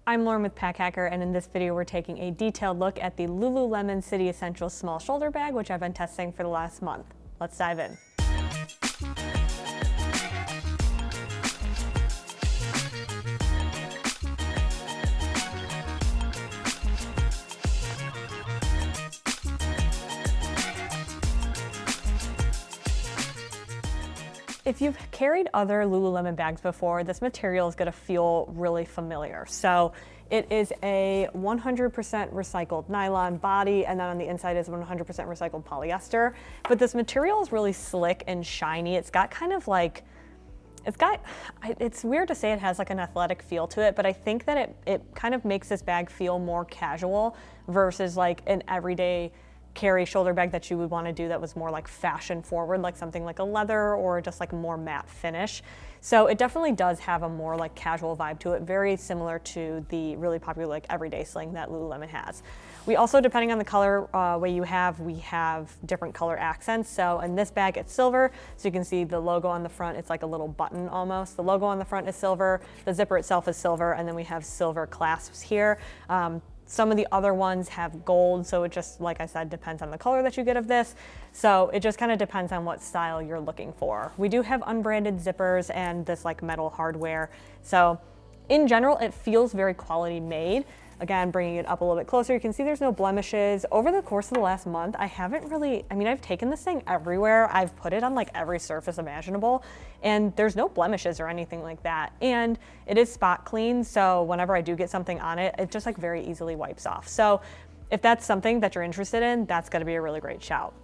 I'm Lauren with Pack Hacker, and in this video we're taking a detailed look at the Lululemon City Essentials small shoulder bag, which I've been testing for the last month. Let's dive in. If you've carried other Lululemon bags before, this material is going to feel really familiar. So it is a 100% recycled nylon body, and then on the inside is 100% recycled polyester. But this material is really slick and shiny. It's got kind of like, it's weird to say it has like an athletic feel to it, but I think that it kind of makes this bag feel more casual versus like an everyday carry shoulder bag that you would want to do that was more like fashion forward, like something like a leather or just like a more matte finish. So it definitely does have a more like casual vibe to it, very similar to the really popular like everyday sling that Lululemon has. We also, depending on the color we have different color accents. So in this bag it's silver, so you can see the logo on the front, it's like a little button almost. The logo on the front is silver, the zipper itself is silver, and then we have silver clasps here. Some of the other ones have gold, so it just, like I said, depends on the color that you get of this. So it just kind of depends on what style you're looking for. We do have unbranded zippers and this like metal hardware. So in general, it feels very quality made. Again, bringing it up a little bit closer, you can see there's no blemishes. Over the course of the last month, I haven't really, I've taken this thing everywhere. I've put it on like every surface imaginable, and there's no blemishes or anything like that. And it is spot clean, so whenever I do get something on it, it just like very easily wipes off. So if that's something that you're interested in, that's gonna be a really great shout.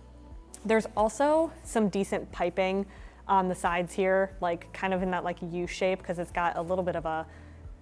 There's also some decent piping on the sides here, like kind of in that like U shape, because it's got a little bit of a,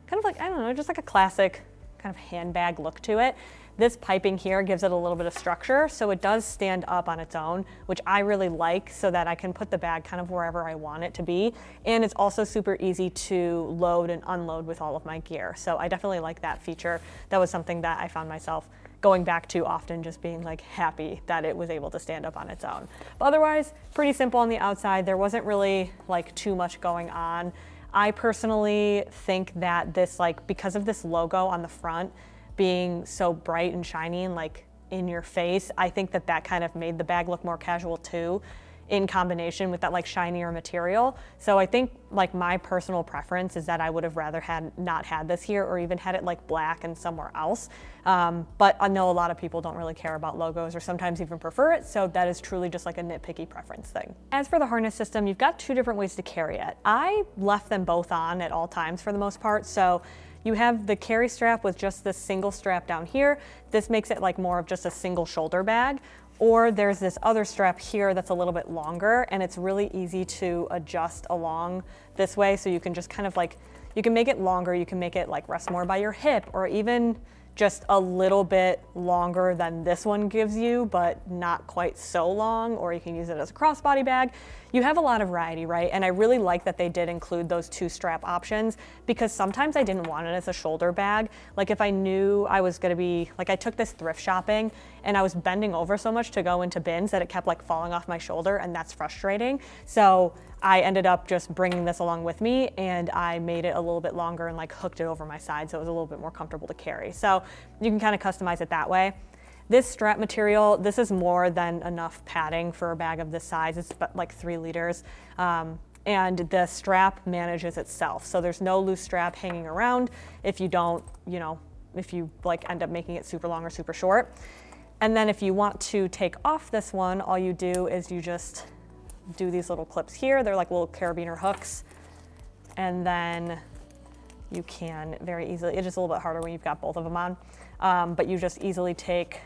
kind of like, I don't know, just like a classic kind of handbag look to it. This piping here gives it a little bit of structure, so it does stand up on its own, which I really like, so that I can put the bag kind of wherever I want it to be. And it's also super easy to load and unload with all of my gear. So I definitely like that feature. That was something that I found myself going back to often, just being like happy that it was able to stand up on its own. But otherwise, pretty simple on the outside. There wasn't really like too much going on. I personally think that this, like, because of this logo on the front being so bright and shiny and like in your face, I think that that kind of made the bag look more casual too, in combination with that like shinier material. So I think like my personal preference is that I would have rather not had this here, or even had it like black and somewhere else. But I know a lot of people don't really care about logos, or sometimes even prefer it. So that is truly just like a nitpicky preference thing. As for the harness system, you've got two different ways to carry it. I left them both on at all times for the most part. So you have the carry strap with just this single strap down here. This makes it like more of just a single shoulder bag. Or there's this other strap here that's a little bit longer, and it's really easy to adjust along this way. So you can just kind of like, you can make it longer, you can make it like rest more by your hip, or even just a little bit longer than this one gives you, but not quite so long, or you can use it as a crossbody bag. You have a lot of variety, right? And I really like that they did include those two strap options, because sometimes I didn't want it as a shoulder bag. Like if I knew I was gonna be, like I took this thrift shopping and I was bending over so much to go into bins that it kept like falling off my shoulder, and that's frustrating. So I ended up just bringing this along with me, and I made it a little bit longer and like hooked it over my side, so it was a little bit more comfortable to carry. So you can kind of customize it that way. This strap material, this is more than enough padding for a bag of this size. It's like 3 liters. And the strap manages itself. So there's no loose strap hanging around if you don't, if you like end up making it super long or super short. And then if you want to take off this one, all you do is you just do these little clips here. They're like little carabiner hooks. And then you can very easily, it's just a little bit harder when you've got both of them on, but you just easily take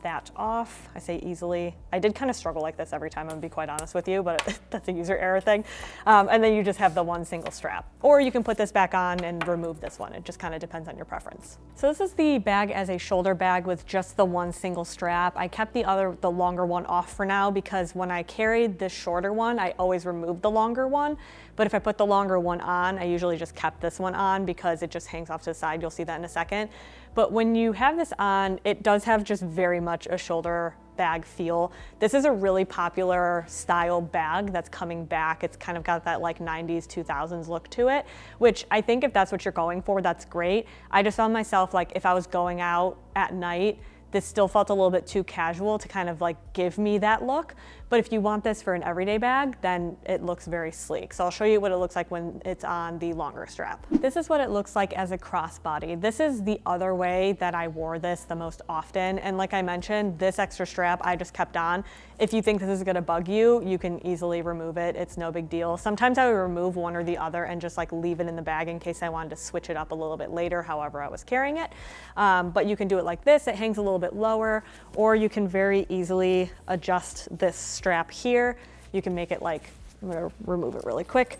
that off. I say easily. I did kind of struggle like this every time, I'm gonna be quite honest with you, but that's a user error thing. And then you just have the one single strap. Or you can put this back on and remove this one. It just kind of depends on your preference. So this is the bag as a shoulder bag with just the one single strap. I kept the longer one off for now, because when I carried the shorter one, I always removed the longer one. But if I put the longer one on, I usually just kept this one on because it just hangs off to the side. You'll see that in a second. But when you have this on, it does have just very very much a shoulder bag feel. This is a really popular style bag that's coming back. It's kind of got that like 90s, 2000s look to it, which I think if that's what you're going for, that's great. I just found myself like if I was going out at night, this still felt a little bit too casual to kind of like give me that look. But if you want this for an everyday bag, then it looks very sleek. So I'll show you what it looks like when it's on the longer strap. This is what it looks like as a crossbody. This is the other way that I wore this the most often. And like I mentioned, this extra strap I just kept on. If you think this is gonna bug you, you can easily remove it. It's no big deal. Sometimes I would remove one or the other and just like leave it in the bag in case I wanted to switch it up a little bit later, however I was carrying it. But you can do it like this. It hangs a little bit lower, or you can very easily adjust this strap here. You can make it like, I'm gonna remove it really quick.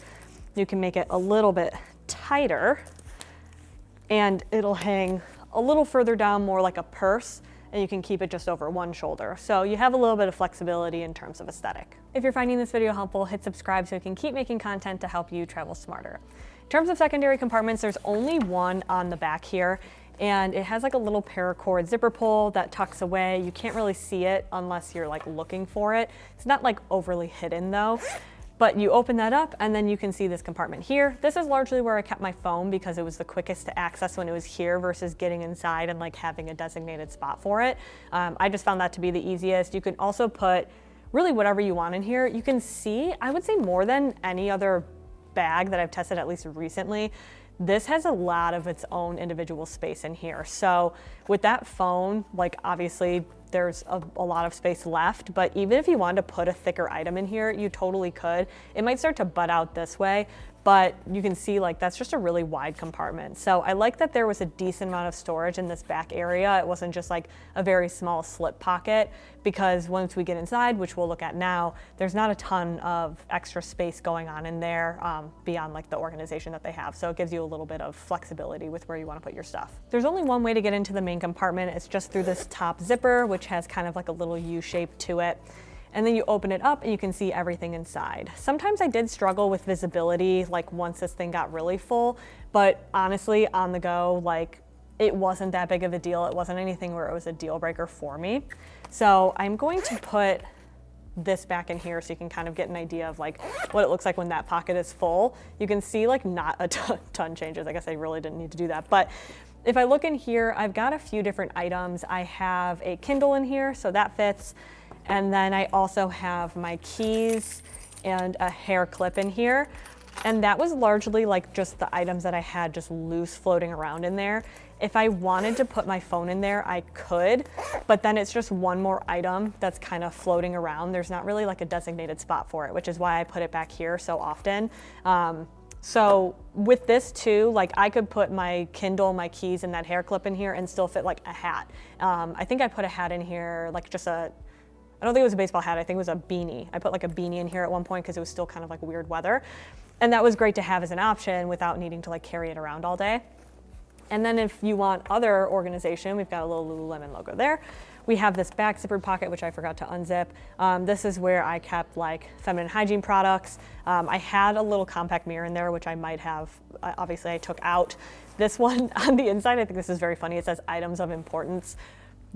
You can make it a little bit tighter and it'll hang a little further down, more like a purse, and you can keep it just over one shoulder. So you have a little bit of flexibility in terms of aesthetic. If you're finding this video helpful, hit subscribe so we can keep making content to help you travel smarter. In terms of secondary compartments, there's only one on the back here, and it has like a little paracord zipper pull that tucks away. You can't really see it unless you're like looking for it. It's not like overly hidden though, but you open that up and then you can see this compartment here. This is largely where I kept my phone because it was the quickest to access when it was here versus getting inside and like having a designated spot for it. I just found that to be the easiest. You can also put really whatever you want in here. You can see, I would say more than any other bag that I've tested, at least recently, this has a lot of its own individual space in here. So with that phone, like obviously there's a lot of space left, but even if you wanted to put a thicker item in here, you totally could. It might start to butt out this way, but you can see like that's just a really wide compartment. So I like that there was a decent amount of storage in this back area. It wasn't just like a very small slip pocket, because once we get inside, which we'll look at now, there's not a ton of extra space going on in there beyond like the organization that they have. So it gives you a little bit of flexibility with where you want to put your stuff. There's only one way to get into the main compartment. It's just through this top zipper, which has kind of like a little U shape to it. And then you open it up and you can see everything inside. Sometimes I did struggle with visibility, like once this thing got really full, but honestly on the go, like it wasn't that big of a deal. It wasn't anything where it was a deal breaker for me. So I'm going to put this back in here so you can kind of get an idea of like what it looks like when that pocket is full. You can see like not a ton changes. I guess I really didn't need to do that. But if I look in here, I've got a few different items. I have a Kindle in here, so that fits. And then I also have my keys and a hair clip in here. And that was largely like just the items that I had just loose floating around in there. If I wanted to put my phone in there, I could, but then it's just one more item that's kind of floating around. There's not really like a designated spot for it, which is why I put it back here so often. So with this too, like I could put my Kindle, my keys, and that hair clip in here and still fit like a hat. I think I put a hat in here, like just I don't think it was a baseball hat, I think it was a beanie. I put like a beanie in here at one point because it was still kind of like weird weather. And that was great to have as an option without needing to like carry it around all day. And then if you want other organization, we've got a little Lululemon logo there. We have this back zippered pocket, which I forgot to unzip. This is where I kept like feminine hygiene products. I had a little compact mirror in there, which I might have, obviously I took out. This one on the inside, I think this is very funny. It says items of importance.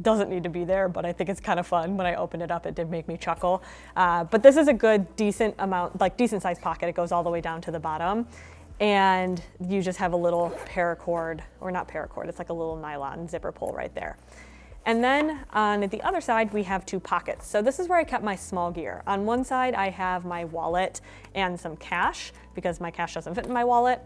Doesn't need to be there, but I think it's kind of fun. When I opened it up, it did make me chuckle. But this is a good, decent amount, like decent sized pocket. It goes all the way down to the bottom. And you just have a little paracord, or not paracord, it's like a little nylon zipper pull right there. And then on the other side, we have two pockets. So this is where I kept my small gear. On one side, I have my wallet and some cash because my cash doesn't fit in my wallet.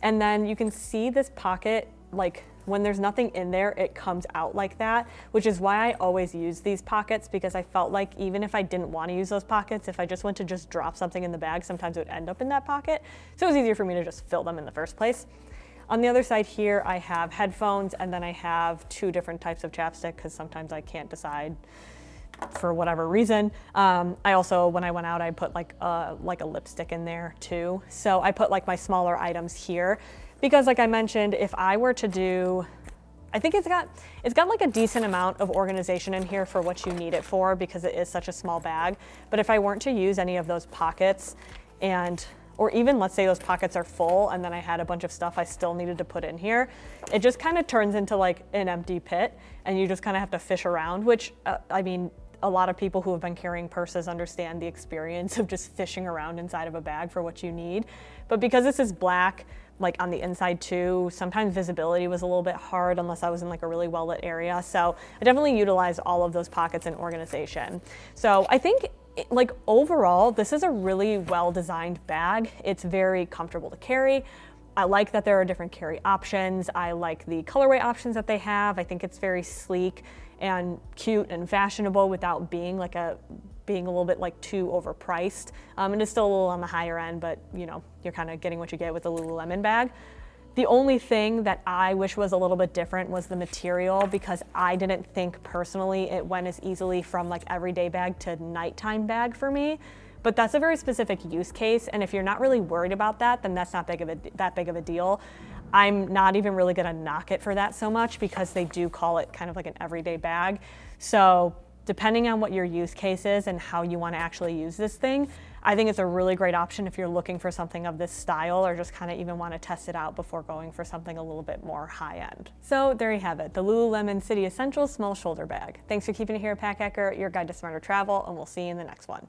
And then you can see this pocket, like when there's nothing in there, it comes out like that, which is why I always use these pockets, because I felt like even if I didn't want to use those pockets, if I just went to just drop something in the bag, sometimes it would end up in that pocket. So it was easier for me to just fill them in the first place. On the other side here, I have headphones, and then I have two different types of chapstick because sometimes I can't decide for whatever reason. I also, when I went out, I put like a lipstick in there too. So I put like my smaller items here because, like I mentioned, if I were to do, I think it's got like a decent amount of organization in here for what you need it for because it is such a small bag. But if I weren't to use any of those pockets and or even let's say those pockets are full and then I had a bunch of stuff I still needed to put in here, it just kind of turns into like an empty pit and you just kind of have to fish around, which I mean, a lot of people who have been carrying purses understand the experience of just fishing around inside of a bag for what you need. But because this is black, like on the inside too, sometimes visibility was a little bit hard unless I was in like a really well lit area. So I definitely utilize all of those pockets in organization. So I think like overall, this is a really well designed bag. It's very comfortable to carry. I like that there are different carry options. I like the colorway options that they have. I think it's very sleek and cute and fashionable without being like being a little bit like too overpriced. And it's still a little on the higher end, but you know, you're kind of getting what you get with the Lululemon bag. The only thing that I wish was a little bit different was the material, because I didn't think personally it went as easily from like everyday bag to nighttime bag for me. But that's a very specific use case, and if you're not really worried about that, then that's not that big of a deal. I'm not even really gonna knock it for that so much, because they do call it kind of like an everyday bag. So depending on what your use case is and how you wanna actually use this thing, I think it's a really great option if you're looking for something of this style, or just kind of even wanna test it out before going for something a little bit more high end. So there you have it, the Lululemon City Essentials Small Shoulder Bag. Thanks for keeping it here at Pack Hacker, your guide to smarter travel, and we'll see you in the next one.